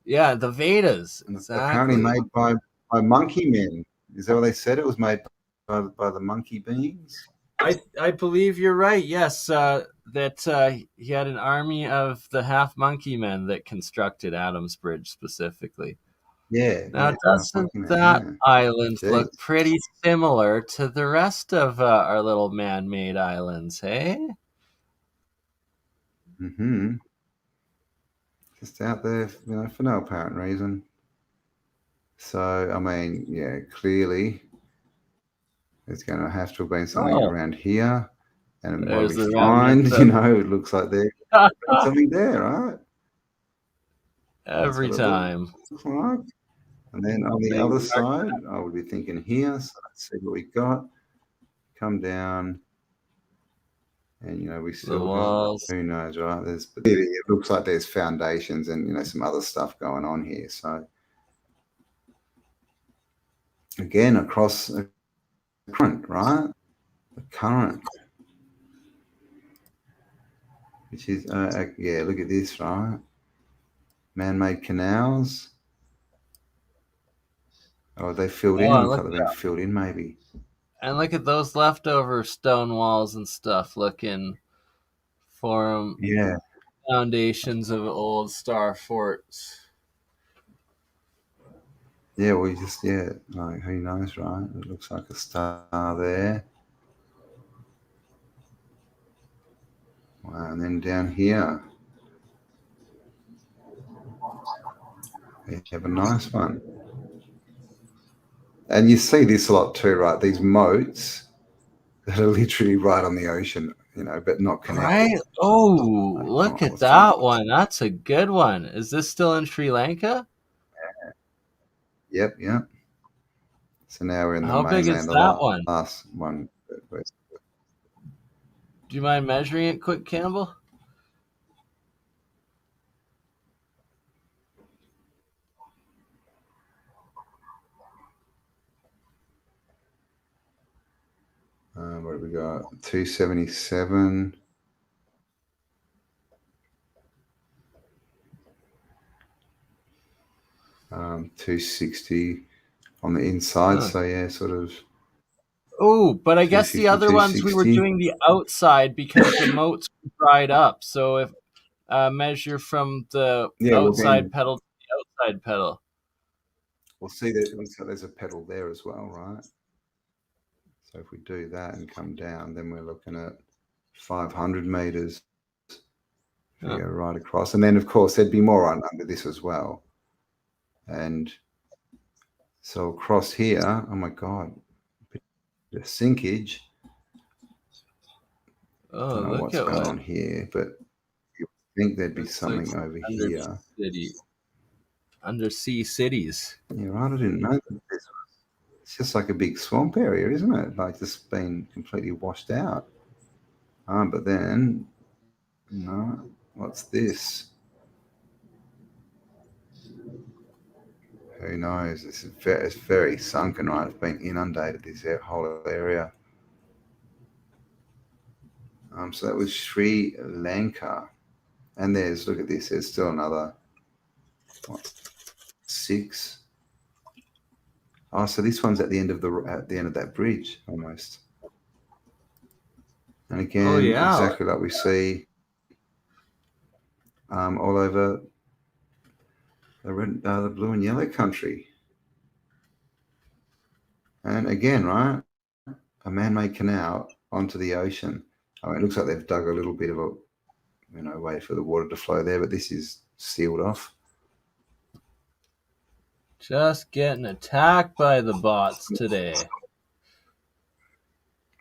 Yeah, the Vedas. And apparently Exactly. made by monkey men. Is that what they said? It was made by the monkey beings? I believe you're right. Yes, that he had an army of the half monkey men that constructed Adam's Bridge specifically. Yeah, Now, half doesn't monkey man, that yeah. island look Jeez. pretty similar to the rest of our little man-made islands? Hey, Mm-hmm. Just out there, for no apparent reason. So, I mean, yeah, clearly there's going to have to have been something around here. And what do there's we the find? remnants of It looks like there's something there, right? That's every what it time. looks like. And then on the Big other side, I would be thinking here. So let's see what we got. Come down. And, we the still got, walls. who knows, right? It looks like there's foundations and, some other stuff going on here. So, again, across the current, right? The current, which is, yeah, look at this, right? Man-made canals. Oh, they filled in. Oh, Looks like they've been filled in, maybe. and look at those leftover stone walls and stuff looking for Yeah. foundations of old star forts. Yeah, like, who knows, right? It looks like a star there. Wow, and then down here, you have a nice one. And you see this a lot too, right? These moats that are literally right on the ocean, but not connected. Right? Oh, Like, look at what's that? that one. That's a good one. Is this still in Sri Lanka? Yep. So now we're in the How big is mainland, the that one? last one. Do you mind measuring it quick, Campbell? What have we got? 277. Um, 260 on the inside. So yeah, sort of. Oh, but I guess the other ones we were 260. doing the outside because the moats dried up. So if measure from the Yeah, well outside then pedal to the outside pedal. we'll see that there's a pedal there as well, right? So if we do that and come down, then we're looking at 500 meters. If we go right across, and then of course there'd be more under this as well. And so across here, oh my god, the sinkage. Oh, Don't know look what's at going what on here, but you think there'd be something like over here. undersea cities. Yeah, right. I didn't know that it's just like a big swamp area, isn't it? Like just been completely washed out. But then, what's this? Who knows? It's very sunken, right? It's been inundated, this whole area. So that was Sri Lanka. And look at this, there's still another. 6. Oh, so this one's at the end of that bridge almost. And again, exactly like we see all over the blue and yellow country. And again, right, a man-made canal onto the ocean. Oh, it looks like they've dug a little bit of a way for the water to flow there, but this is sealed off. Just getting attacked by the bots today.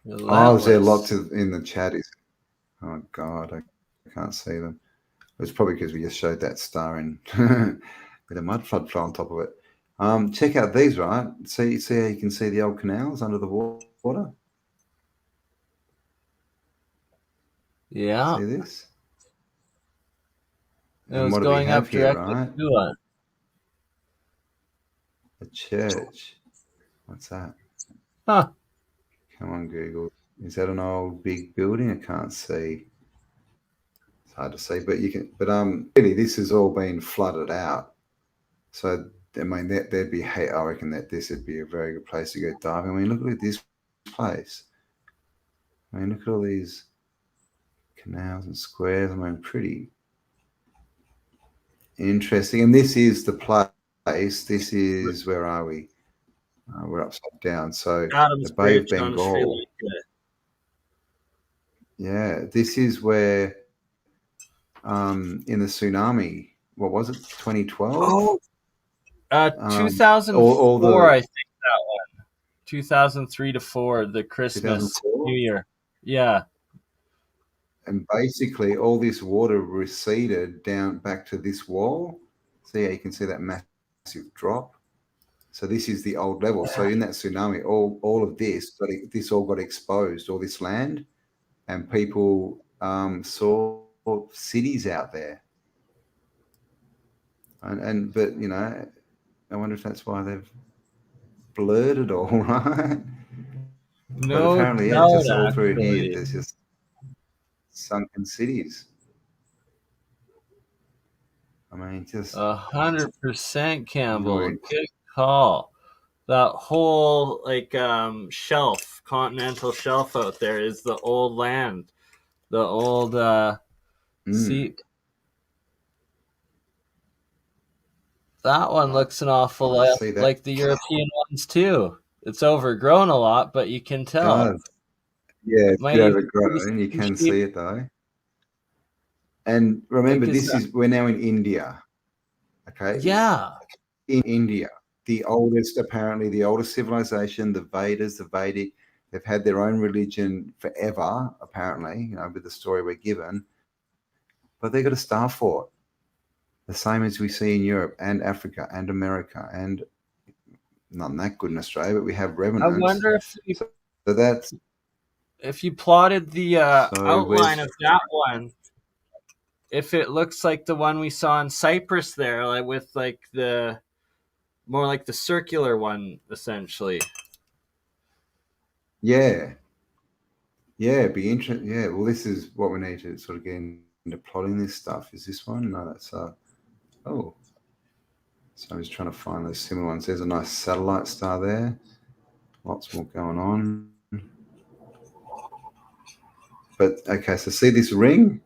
Oh, is there lots in the chat? Oh God, I can't see them. It was probably because we just showed that star in with a mud flood flow on top of it. Check out these, right? See how you can see the old canals under the water? Yeah. See this? It was going up directly to us. A church. What's that? Huh. Come on, Google. Is that an old big building? I can't see. It's hard to see, but you can. But really, this has all been flooded out. So I mean, there'd be. Hey, I reckon that this would be a very good place to go diving. I mean, look at this place. I mean, look at all these canals and squares. I mean, pretty interesting. And this is the place. This is, where are we? We're upside down. So Adam's the Bay of Bridge on Sri Bengal. Lanka. Yeah, this is where in the tsunami, what was it, 2012? 2004, I think that one. 2003 to 4, the Christmas, 2004? New Year. Yeah. And basically all this water receded down back to this wall. So yeah, you can see that massive drop. So this is the old level. So in that tsunami, all of this, this all got exposed, all this land, and people saw cities out there. And but I wonder if that's why they've blurred it all, right? No, but apparently, doubt, just all through actually. here, there's just sunken cities. I mean, just 100%, Campbell. Good call. That whole shelf, continental shelf out there is the old land, the old sea. That one looks an awful lot like the European ones too. It's overgrown a lot, but you can tell. It does. Yeah, it's a bit overgrown. You can see it though. And remember, we're now in India. Okay. Yeah. In India, the oldest civilization, the Vedas, the Vedic, they've had their own religion forever, apparently, with the story we're given. But they've got a star fort, the same as we see in Europe and Africa and America, and not that good in Australia, but we have remnants. I wonder if you plotted the outline of that one, if it looks like the one we saw in Cyprus there, like with the more like the circular one, essentially. Yeah. Yeah, it'd be interesting. Yeah, well, this is what we need to sort of get into plotting this stuff. Is this one? No, that's oh. So I'm just trying to find those similar ones. There's a nice satellite star there. Lots more going on. But okay, so see this ring?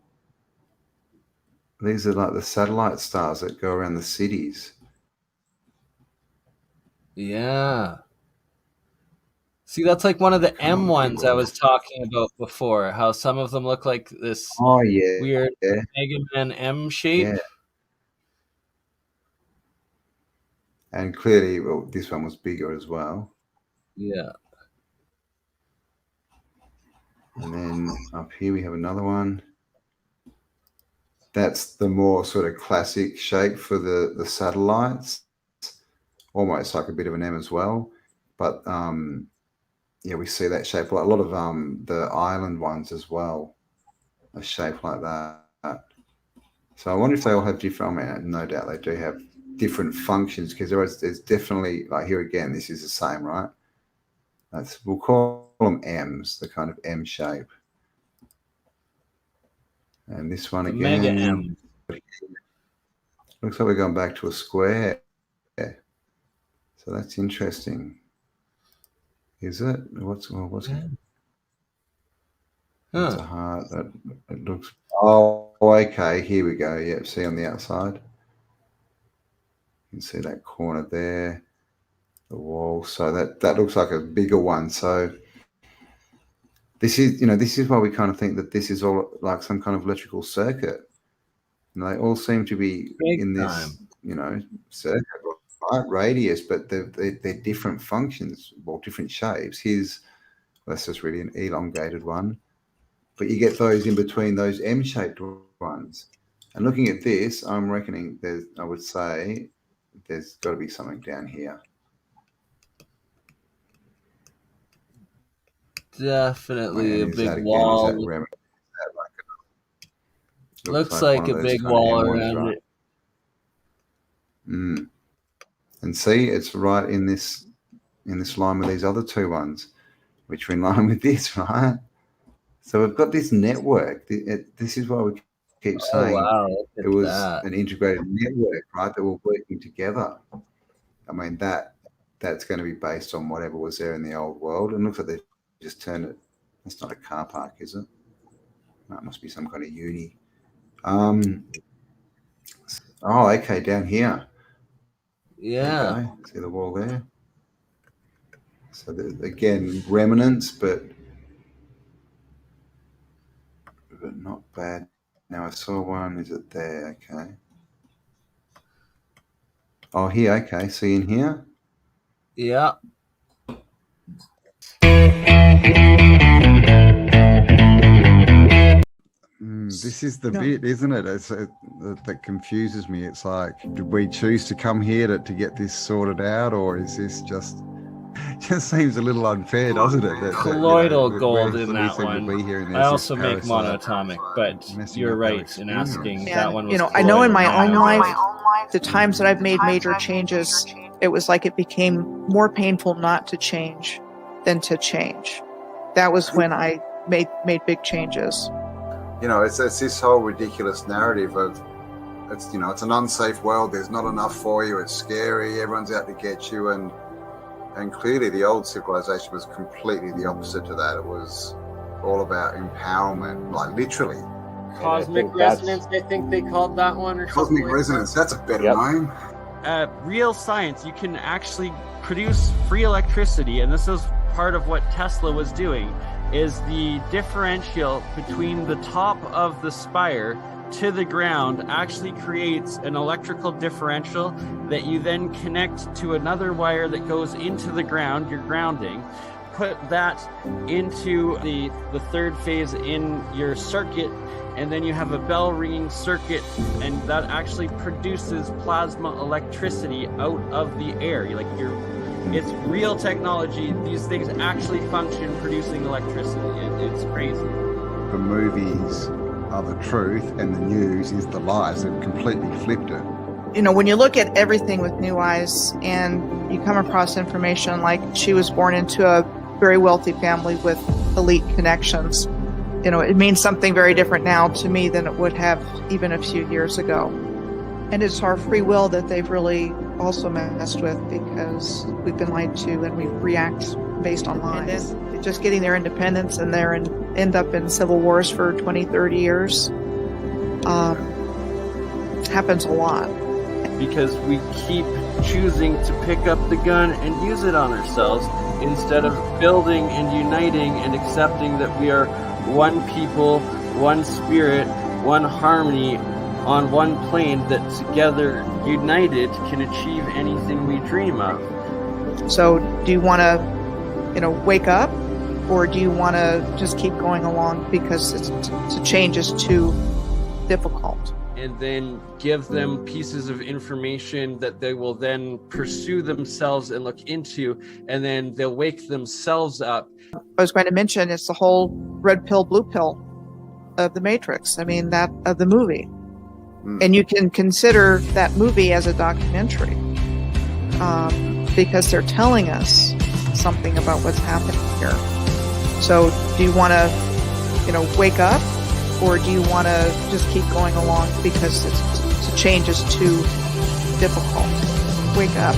These are like the satellite stars that go around the cities. Yeah. See, that's like one of the M ones I was talking about before, how some of them look like this weird Mega Man M shape. Yeah. And clearly, well, this one was bigger as well. Yeah. And then up here we have another one. That's the more sort of classic shape for the satellites. Almost like a bit of an M as well. But yeah, we see that shape. A lot of the island ones as well are shaped like that. So I wonder if they all have different, I mean, no doubt they do have different functions, because there's definitely, like here again, this is the same, right? We'll call them M's, the kind of M shape. And this one again. Mega M. Looks like we're going back to a square. So that's interesting. Is it? What's Yeah. It's a heart. It looks. Oh, okay. Here we go. Yep. See on the outside. You can see that corner there, the wall. So that looks like a bigger one. So this is why we kind of think that this is all like some kind of electrical circuit. And they all seem to be in this, circuit, right, radius, but they're different functions, well, different shapes. Here's, that's just really an elongated one. But you get those in between those M-shaped ones. And looking at this, I'm reckoning I would say there's got to be something down here. Definitely a big wall. Looks like a big wall around it. And see, it's right in this line with these other two ones, which are in line with this, right? So we've got this network. This is why we keep saying it was an integrated network, right? That were working together. I mean, that's going to be based on whatever was there in the old world. And looks like they just turned it. That's not a car park, is it? No, it must be some kind of uni. Oh, okay, down here. Yeah. Okay. See the wall there? So again, remnants, but not bad. Now I saw one. Is it there? Okay. Oh, here. Okay. See in here? Yeah. This is the bit, isn't it? That confuses me. It's like, did we choose to come here to get this sorted out, or is this just seems a little unfair, doesn't it? Colloidal gold in that one. I also make monatomic, but you're right in asking. That one was I know in my own life, the times that I've made major changes, it was like it became more painful not to change than to change. That was when I made big changes. It's this whole ridiculous narrative of it's an unsafe world. There's not enough for you. It's scary. Everyone's out to get you, and clearly the old civilization was completely the opposite to that. It was all about empowerment, like literally. Cosmic resonance, I think they called that one, or cosmic resonance. That's a better name. Real science. You can actually produce free electricity, and this is part of what Tesla was doing. Is the differential between the top of the spire to the ground actually creates an electrical differential that you then connect to another wire that goes into the ground, your grounding, put that into the third phase in your circuit, and then you have a bell ringing circuit, and that actually produces plasma electricity out of the air. It's real technology. These things actually function producing electricity. It's crazy. The movies are the truth and the news is the lies. They've completely flipped it. When you look at everything with new eyes and you come across information like she was born into a very wealthy family with elite connections, it means something very different now to me than it would have even a few years ago. And it's our free will that they've really also messed with, because we've been lied to and we react based on lies. Just getting their independence and end up in civil wars for 20, 30 years happens a lot. Because we keep choosing to pick up the gun and use it on ourselves instead of building and uniting and accepting that we are one people, one spirit, one harmony, on one plane that together, united, can achieve anything we dream of. So do you want to, wake up, or do you want to just keep going along because the change is too difficult? And then give them pieces of information that they will then pursue themselves and look into, and then they'll wake themselves up. I was going to mention it's the whole red pill, blue pill of the Matrix. I mean, that of the movie. And you can consider that movie as a documentary because they're telling us something about what's happening here. So do you want to, wake up, or do you want to just keep going along because the change is too difficult? Wake up.